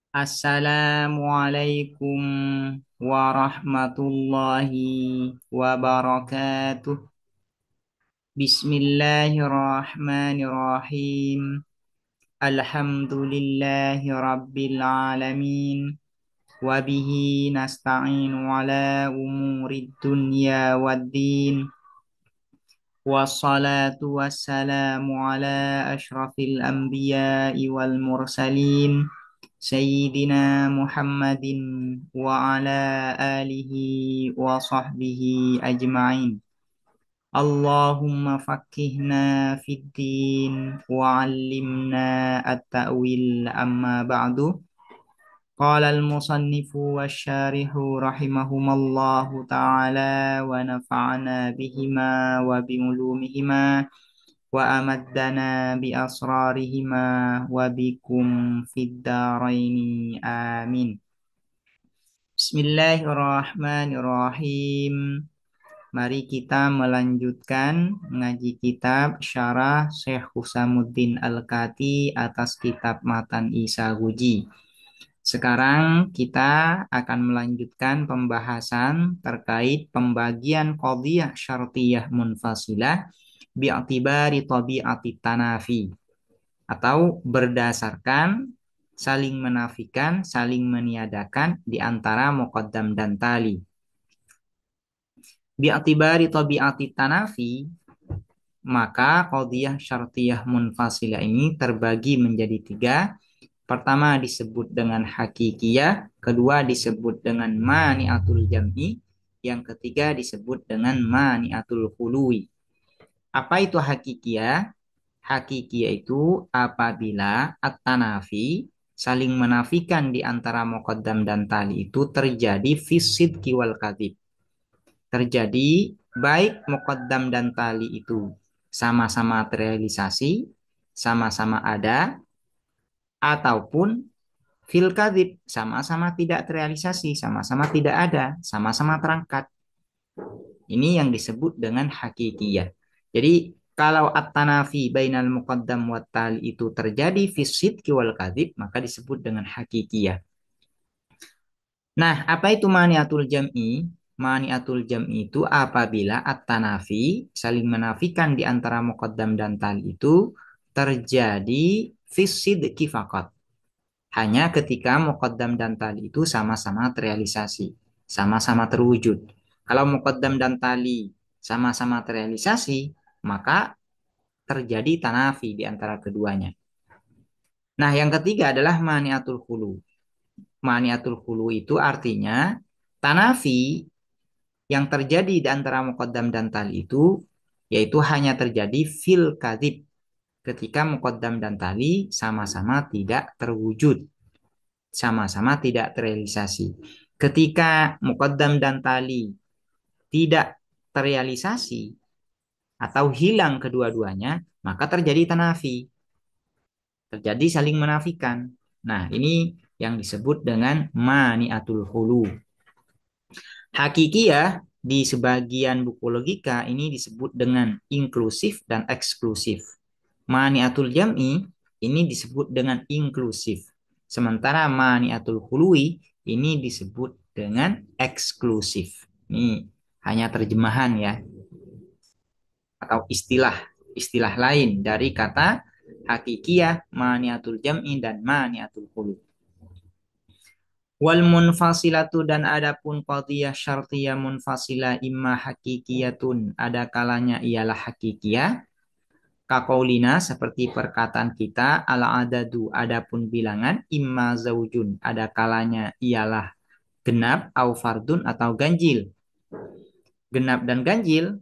Assalamualaikum warahmatullahi wabarakatuh. Bismillahirrahmanirrahim. Alhamdulillahi rabbil alamin. Wabihi nasta'inu ala umurid dunya waddin. Wassalatu wassalamu ala ashrafil anbiya'i wal mursalin. Sayyidina Muhammadin wa ala alihi wa sahbihi ajma'in. Allahumma faqqihna fid din wa 'allimna at-ta'wil amma ba'du. Qala al-musannifu wasyarihu rahimahumallahu ta'ala wa nafa'ana bihima wa bi'ulumihima wa amaddana bi asrarihima wa bikum fid daraini amin. Bismillahirrahmanirrahim. Mari kita melanjutkan mengaji kitab Syarah Syekh Husamuddin Al-Kati atas kitab Matan Isa Guji. Sekarang kita akan melanjutkan pembahasan terkait pembagian qadhiyah syartiyah munfasilah bi'atibari tabi'ati tanafi, atau berdasarkan saling menafikan, saling meniadakan di antara muqaddam dan tali. Bi'atibari tabi'ati tanafi, maka qadhiyah syartiyah munfasilah ini terbagi menjadi tiga. Pertama disebut dengan hakikiyah, kedua disebut dengan mani'atul jam'i, yang ketiga disebut dengan mani'atul khului. Apa itu hakikiyah? Hakikiyah itu apabila at-tanafi, saling menafikan di antara muqaddam dan tali itu terjadi fisid kiwal kadhib. Terjadi baik muqaddam dan tali itu sama-sama terrealisasi, sama-sama ada, ataupun fil kadhib, sama-sama tidak terrealisasi, sama-sama tidak ada, sama-sama terangkat. Ini yang disebut dengan hakikiyah. Jadi kalau at-tanafi bainal muqaddam wa tali itu terjadi fi sidqi wal kadzib, maka disebut dengan hakikiyah. Nah, apa itu maniatul jam'i? Maniatul jam'i itu apabila at-tanafi saling menafikan di antara muqaddam dan tali itu terjadi fi sidqi faqat. Hanya ketika muqaddam dan tali itu sama-sama terrealisasi, sama-sama terwujud. Kalau muqaddam dan tali sama-sama terrealisasi, maka terjadi tanafi di antara keduanya. Nah, yang ketiga adalah maniatul khulu. Maniatul khulu itu artinya tanafi yang terjadi di antara muqaddam dan tali itu yaitu hanya terjadi fil kadhib, ketika muqaddam dan tali sama-sama tidak terwujud, sama-sama tidak terrealisasi. Ketika muqaddam dan tali tidak terrealisasi atau hilang kedua-duanya, maka terjadi tanafi, terjadi saling menafikan. Nah, ini yang disebut dengan maniatul hulu. Hakikiyah di sebagian buku logika ini disebut dengan inklusif dan eksklusif. Maniatul jam'i ini disebut dengan inklusif. Sementara maniatul hului ini disebut dengan eksklusif. Ini hanya terjemahan ya, atau istilah lain dari kata hakikiyah, maniatul jam'i, dan maniatul hulu. Wal munfasilatu, dan adapun qadhiyah syartiyah munfasilah imma hakikiyatun, ada kalanya ialah hakikiyah, kaqaulina seperti perkataan kita, al adadu adapun bilangan, imma zaujun ada kalanya ialah genap, au fardun atau ganjil. Genap dan ganjil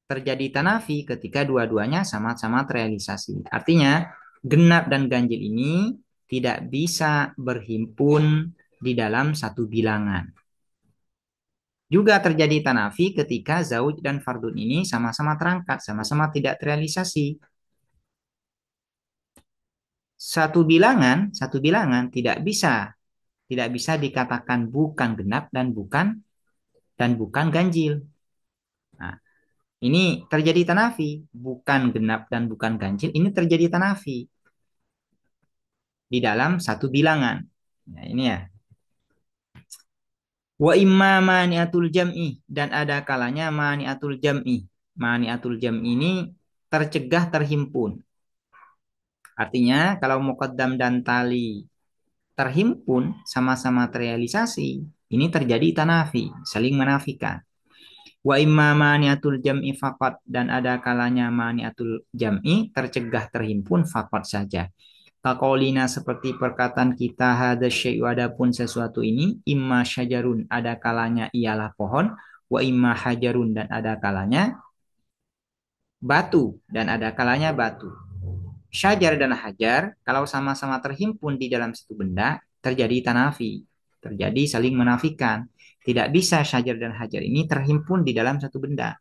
terjadi tanafi ketika dua-duanya sama-sama terrealisasi. Artinya, genap dan ganjil ini tidak bisa berhimpun di dalam satu bilangan. Juga terjadi tanafi ketika zauj dan fardun ini sama-sama terangkat, sama-sama tidak terrealisasi. Satu bilangan tidak bisa dikatakan bukan genap dan bukan ganjil. Nah, ini terjadi tanafi, bukan genap dan bukan ganjil, ini terjadi tanafi. di dalam satu bilangan. Nah, ini ya. Wa imma maniatul jam'i dan ada kalanya maniatul jam'i. Maniatul jam'i ini tercegah terhimpun. Artinya kalau muqaddam dan tali terhimpun sama-sama terrealisasi, ini terjadi tanafi, saling menafikan. Wa imma maniatul jam'i faqat dan ada kalanya maniatul jam'i tercegah terhimpun faqat saja. Kaqaulina seperti perkataan kita hada syai'u adapun sesuatu ini imma syajarun ada kalanya ialah pohon wa imma hajarun dan ada kalanya batu dan ada kalanya batu. Syajar dan hajar kalau sama-sama terhimpun di dalam satu benda terjadi tanafi, terjadi saling menafikan. Tidak bisa syajar dan hajar ini terhimpun di dalam satu benda.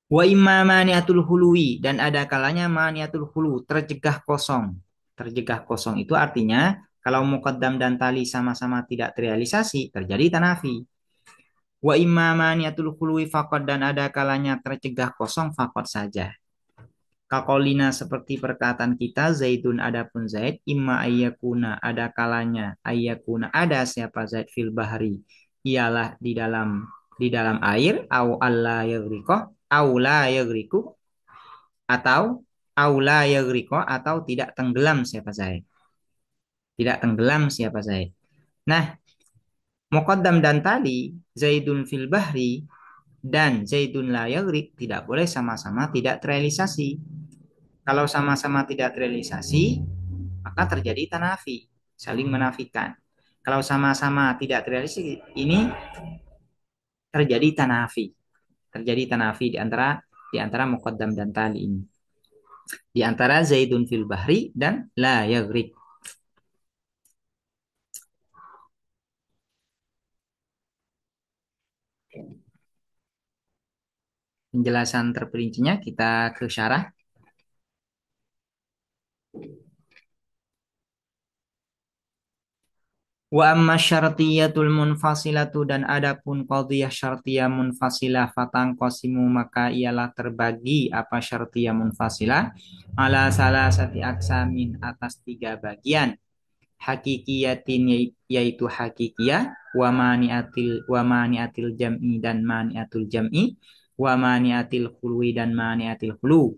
Wa imma maniatul hului dan ada kalanya maniatul hulu terjegah kosong. Terjegah kosong itu artinya kalau muqaddam dan tali sama-sama tidak terrealisasi terjadi tanafi. Wa imma maniatul hului faqad dan ada kalanya tercegah kosong faqad saja. Kakolina seperti perkataan kita Zaidun adapun Zaid imma ayyakuna ada kalanya ayyakuna ada siapa Zaid fil bahri ialah di dalam air au alla yaghriqo au la yaghriqu atau au la yaghriqo atau tidak tenggelam siapa Zaid. Tidak tenggelam siapa Zaid. Nah, muqaddam dan tali Zaidun fil bahri dan Zaidun la yaghriq tidak boleh sama-sama tidak terrealisasi. Kalau sama-sama tidak terrealisasi, maka terjadi tanafi, saling menafikan. Kalau sama-sama tidak terrealisasi, ini terjadi tanafi. Terjadi tanafi di antara muqaddam dan tali ini. Di antara Zaidun fil bahri dan la yaghriq. Penjelasan terperincinya kita ke syarah. Wa amma syartiyatul munfasilatu dan adapun qadhiyah syartiyah munfasilah fatang qasimu maka ialah terbagi apa syartiyah munfasilah ala salasati aksamin atas tiga bagian hakikiyatin yaitu hakikiyah wa maniatil jam'i dan maniatul jam'i wa maniatil khulwi dan maniatil khulu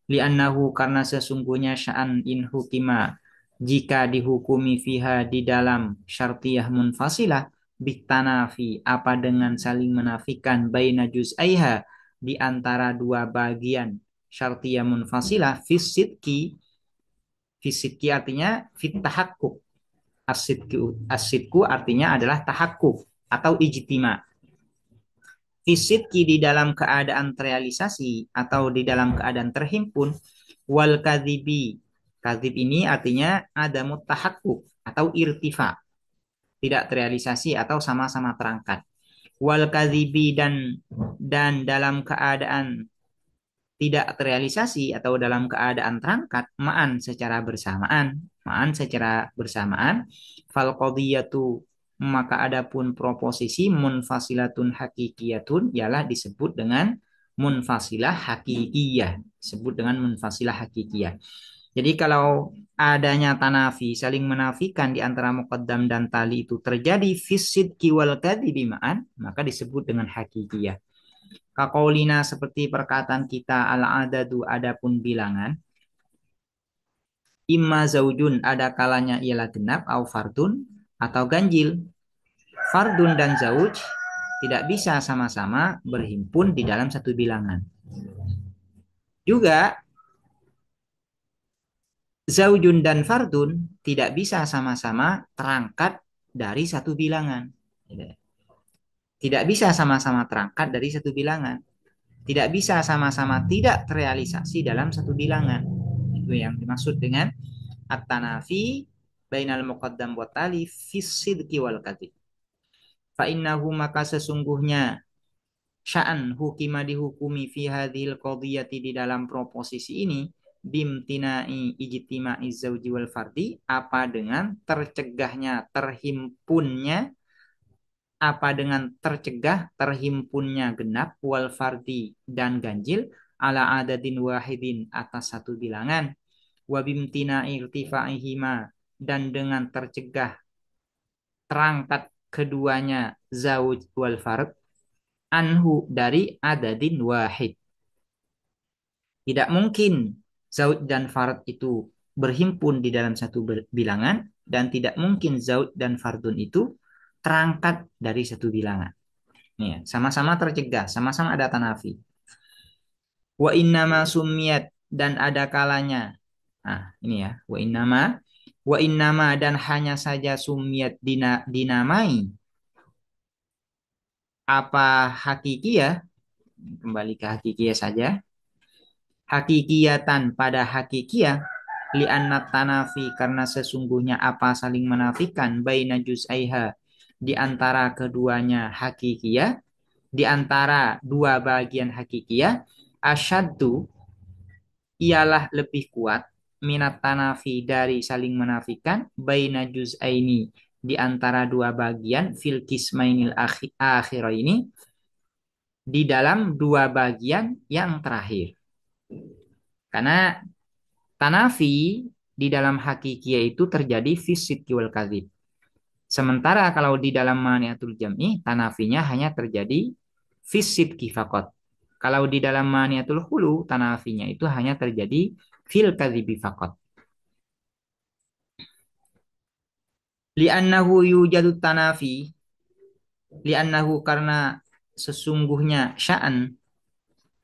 li'annahu karena sesungguhnya sya'an in hukima jika dihukumi fiha di dalam syartiyah munfasilah bitanafi apa dengan saling menafikan baina juz'aiha di antara dua bagian syartiyah munfasilah fisitki artinya fit tahakkuk asidku artinya adalah tahakkuk atau ijtima fisitki di dalam keadaan terrealisasi atau di dalam keadaan terhimpun wal kadhibi kadhib ini artinya ada mutahakkuk atau irtifa tidak terrealisasi atau sama-sama terangkat wal kadhibi dan dalam keadaan tidak terrealisasi atau dalam keadaan terangkat ma'an secara bersamaan fal qadiyatu maka adapun proposisi munfasilatun hakikiyatun ialah disebut dengan munfasilah hakikiyah jadi kalau adanya tanafi saling menafikan di antara muqaddam dan tali itu terjadi fisid kiwal kadhibi ma'an maka disebut dengan hakikiyah. Kaqaulina seperti perkataan kita al-adadu adapun bilangan. Imma zaujun ada kalanya ialah genap au fardun atau ganjil. Fardun dan zauj tidak bisa sama-sama berhimpun di dalam satu bilangan. Juga zaujun dan fardun tidak bisa sama-sama terangkat dari satu bilangan. Tidak bisa sama-sama terangkat dari satu bilangan. Tidak bisa sama-sama tidak terrealisasi dalam satu bilangan. Itu yang dimaksud dengan at-tanafi bainal muqaddam wa tali fis sidqi wal kadhib. Fa innahu maka sesungguhnya sya'an hukima dihukumi fi hadhil qadiyati di dalam proposisi ini bimtinai ijtima'i zauji wal fardi apa dengan tercegahnya terhimpunnya apa dengan tercegah terhimpunnya genap wal fardi dan ganjil ala adadin wahidin atas satu bilangan wa bimtina irtifa'ihima, dan dengan tercegah terangkat keduanya zauj wal fard anhu dari adadin wahid. Tidak mungkin zauj dan fard itu berhimpun di dalam satu bilangan, dan tidak mungkin zauj dan fardun itu terangkat dari satu bilangan. Nih, ya, sama-sama tercegah, sama-sama ada tanafi. Wa innama sumiyat, dan ada kalanya. Nah, ini ya, wa innama dan hanya saja sumiyat dinamai apa hakikiyah, kembali ke hakikiyah saja. Hakikiyatan pada hakikiyah, li'anna tanafi karena sesungguhnya apa saling menafikan baina juz'aiha di antara keduanya hakikiyah, di antara dua bagian hakikiyah, asyaddu ialah lebih kuat minat tanafi dari saling menafikan baina juz'aini di antara dua bagian fil kismainil akhir ini di dalam dua bagian yang terakhir. Karena tanafi di dalam hakikiyah itu terjadi fisid wal kadzib. Sementara kalau di dalam maniatul jam'i, tanafinya hanya terjadi fisid kifakot. Kalau di dalam maniatul hulu, tanafinya itu hanya terjadi fil kadzibi fakot. Li'annahu yujadu tanafi, li'annahu karena sesungguhnya sya'an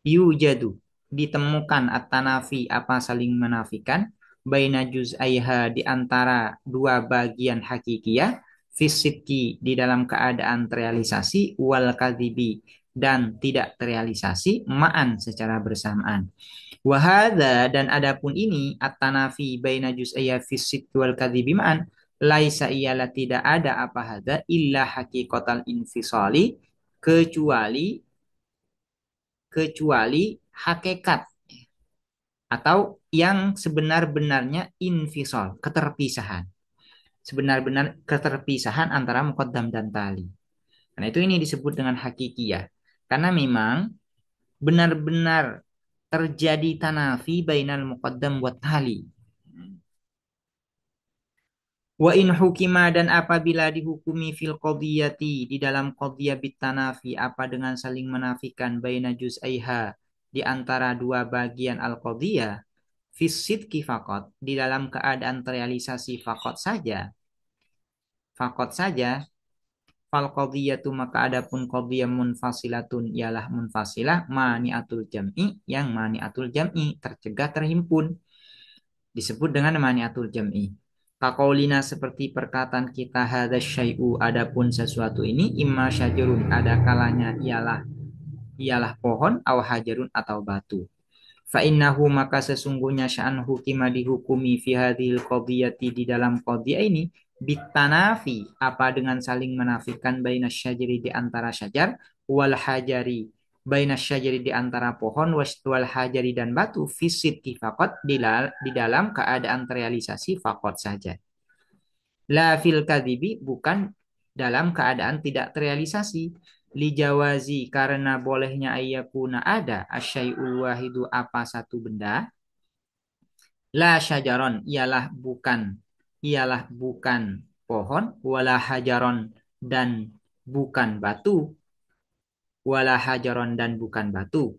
yujadu ditemukan at-tanafi apa saling menafikan baina juz'aiha di antara dua bagian hakikiyah fisidki di dalam keadaan terrealisasi wal kadhibi dan tidak terrealisasi ma'an secara bersamaan. Wahada dan adapun ini at-tanafi baina juz'aiha fisid wal kadhibi ma'an laisa ialah tidak ada apa hada illa hakikatal infisali kecuali hakikat atau yang sebenar-benarnya infisal, keterpisahan. Sebenar-benar keterpisahan antara muqaddam dan tali. Karena itu ini disebut dengan hakikiyah. Karena memang benar-benar terjadi tanafi bainal muqaddam wa tali. Wa in hukima dan apabila dihukumi fil qadiyati di dalam qadiyah bitanafi apa dengan saling menafikan baina juz'aiha di antara dua bagian al-qadiyah fisid kifakot di dalam keadaan terrealisasi fakot saja fal qadiyatu maka adapun qadiyah munfasilatun ialah munfasilah maniatul jam'i yang maniatul jam'i tercegah terhimpun disebut dengan maniatul jam'i. Kaqaulina seperti perkataan kita hadza syai'u adapun sesuatu ini imma syajarun ada kalanya ialah pohon au hajarun atau batu. Fa innahu maka sesungguhnya sya'an hukima dihukumi fi hadhil qadiyati di dalam qadiyah ini bitanafi apa dengan saling menafikan baina syajari di antara syajar wal hajari baina syajari di antara pohon wal hajari dan batu fisid kifakot di dalam keadaan terrealisasi fakot saja. La fil kadhibi bukan dalam keadaan tidak terrealisasi. Li jawazi karena bolehnya ayyakuna ada asyai'ul wahidu apa satu benda. La syajaron ialah bukan pohon wala hajaron dan bukan batu wala hajaron dan bukan batu.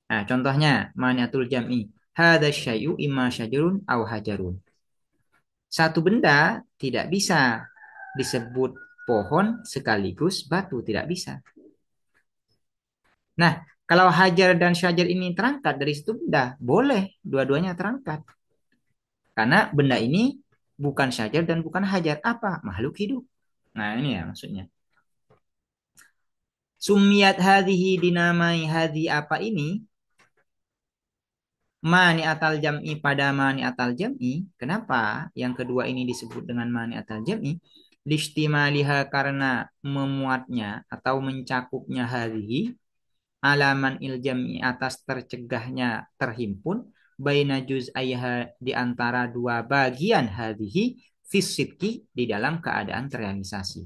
Nah, contohnya maniatul jam'i. Hadza syai'u imma syajarun au hajarun. Satu benda tidak bisa disebut pohon sekaligus batu, tidak bisa. Nah, kalau hajar dan syajar ini terangkat dari situ benda, boleh dua-duanya terangkat. Karena benda ini bukan syajar dan bukan hajar. Apa? Makhluk hidup. Nah, ini ya maksudnya. Sumiyat hadhihi dinamai hadhi apa ini? Mani atal jam'i pada mani atal jam'i. Kenapa yang kedua ini disebut dengan mani atal jam'i? Listimaliha karena memuatnya atau mencakupnya hadhihi alaman iljami atas tercegahnya terhimpun baina juz'aiha di antara dua bagian hadhihi fisidki di dalam keadaan terrealisasi.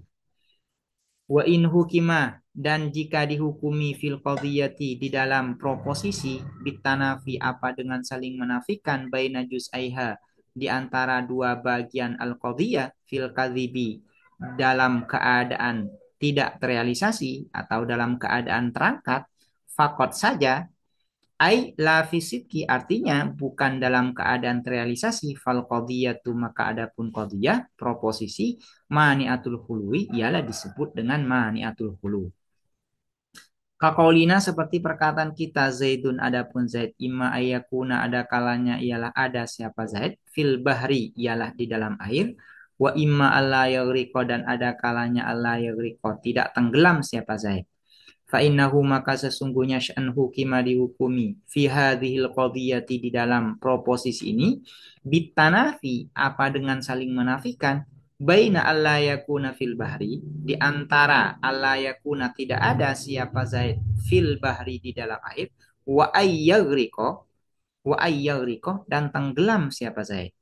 Wa in hukima, dan jika dihukumi fil qadiyati di dalam proposisi bitanafi apa dengan saling menafikan baina juz'aiha di antara dua bagian al-qadiyah fil kadhibi dalam keadaan tidak terrealisasi atau dalam keadaan terangkat fakot saja ai la fisidki artinya bukan dalam keadaan terrealisasi fal qadiyatu maka adapun qadiyah proposisi maniatul hului ialah disebut dengan maniatul hulu. Kakaulina seperti perkataan kita Zaidun adapun Zaid imma ayakuna ada kalanya ialah ada siapa Zaid fil bahri ialah di dalam air wa imma alla yaghriqa dan ada kalanya alla yaghriqa tidak tenggelam siapa Zaid. Fa innahu maka sesungguhnya sya'nuhu kima dihukumi fi hadhil qadiyati di dalam proposisi ini bitanafi apa dengan saling menafikan baina alla yakuna fil bahri di antara alla yakuna tidak ada siapa Zaid fil bahri di dalam air wa ayyagriqo dan tenggelam siapa Zaid.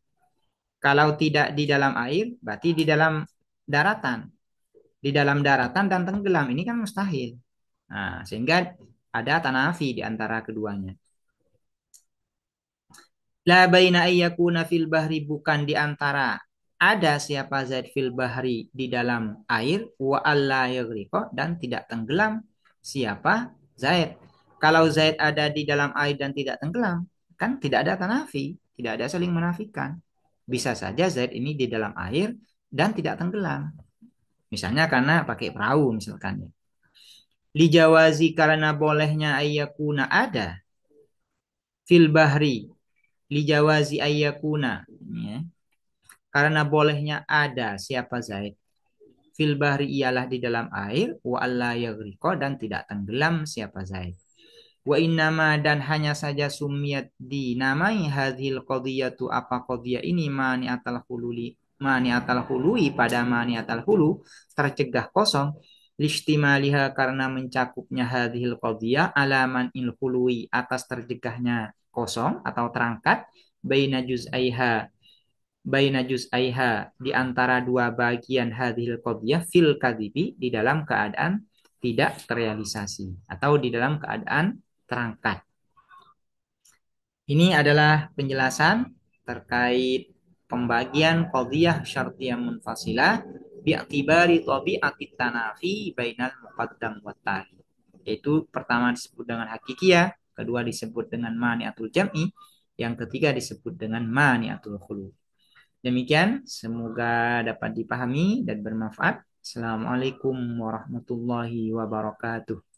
Kalau tidak di dalam air berarti di dalam daratan. Di dalam daratan dan tenggelam ini kan mustahil. Nah, sehingga ada tanafi di antara keduanya. La baina ayyakuna fil bahri bukan di antara ada siapa Zaid fil bahri di dalam air wa alla yaghriqa dan tidak tenggelam siapa Zaid. Kalau Zaid ada di dalam air dan tidak tenggelam, kan tidak ada tanafi, tidak ada saling menafikan. Bisa saja Zaid ini di dalam air dan tidak tenggelam. Misalnya karena pakai perahu misalkan ya. Lijawazi karena bolehnya ayyakuna ada fil bahri lijawazi ayyakuna ya. Karena bolehnya ada siapa Zaid fil bahri ialah di dalam air wa alla yaghriqa dan tidak tenggelam siapa Zaid. Wa innama dan hanya saja sumiyat dinamai hadhil qadiyatu apa qadiyah ini mani atal hului pada mani atal hulu tercegah kosong listimaliha karena mencakupnya hadhil qadiyah alaman il hului atas tercegahnya kosong atau terangkat baina juz'aiha di antara dua bagian hadhil qadiyah fil kadibi di dalam keadaan tidak terrealisasi atau di dalam keadaan terangkat. Ini adalah penjelasan terkait pembagian qadhiyah syartiyah munfasilah bi'tibari tabi'atit tanafi bainal muqaddam wa tali. Yaitu pertama disebut dengan hakikiyah, kedua disebut dengan mani'atul jam'i, yang ketiga disebut dengan mani'atul khulu. Demikian, semoga dapat dipahami dan bermanfaat. Assalamualaikum warahmatullahi wabarakatuh.